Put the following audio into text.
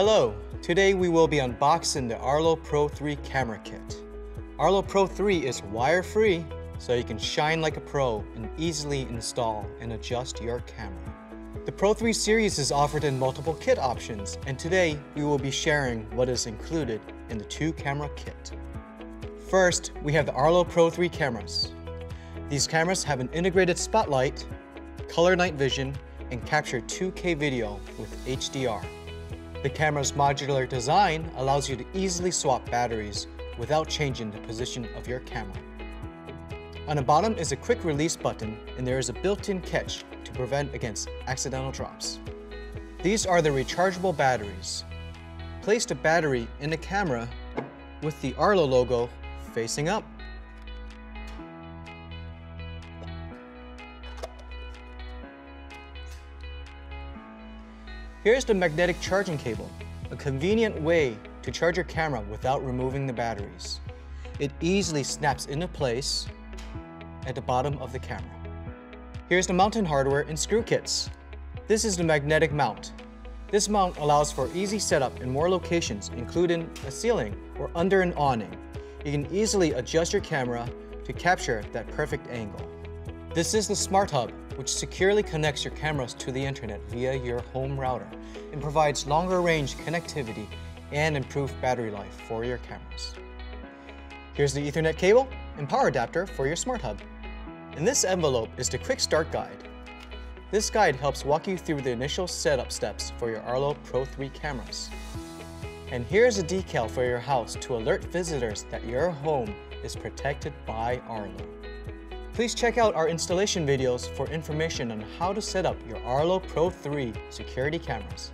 Hello, today we will be unboxing the Arlo Pro 3 camera kit. Arlo Pro 3 is wire-free, so you can shine like a pro and easily install and adjust your camera. The Pro 3 series is offered in multiple kit options, and today we will be sharing what is included in the 2-camera kit. First, we have the Arlo Pro 3 cameras. These cameras have an integrated spotlight, color night vision, and capture 2K video with HDR. The camera's modular design allows you to easily swap batteries without changing the position of your camera. On the bottom is a quick release button, and there is a built-in catch to prevent against accidental drops. These are the rechargeable batteries. Place the battery in the camera with the Arlo logo facing up. Here's the magnetic charging cable, a convenient way to charge your camera without removing the batteries. It easily snaps into place at the bottom of the camera. Here's the mounting hardware and screw kits. This is the magnetic mount. This mount allows for easy setup in more locations, including a ceiling or under an awning. You can easily adjust your camera to capture that perfect angle. This is the SmartHub, which securely connects your cameras to the internet via your home router and provides longer range connectivity and improved battery life for your cameras. Here's the Ethernet cable and power adapter for your SmartHub. In this envelope is the quick start guide. This guide helps walk you through the initial setup steps for your Arlo Pro 3 cameras. And here's a decal for your house to alert visitors that your home is protected by Arlo. Please check out our installation videos for information on how to set up your Arlo Pro 3 security cameras.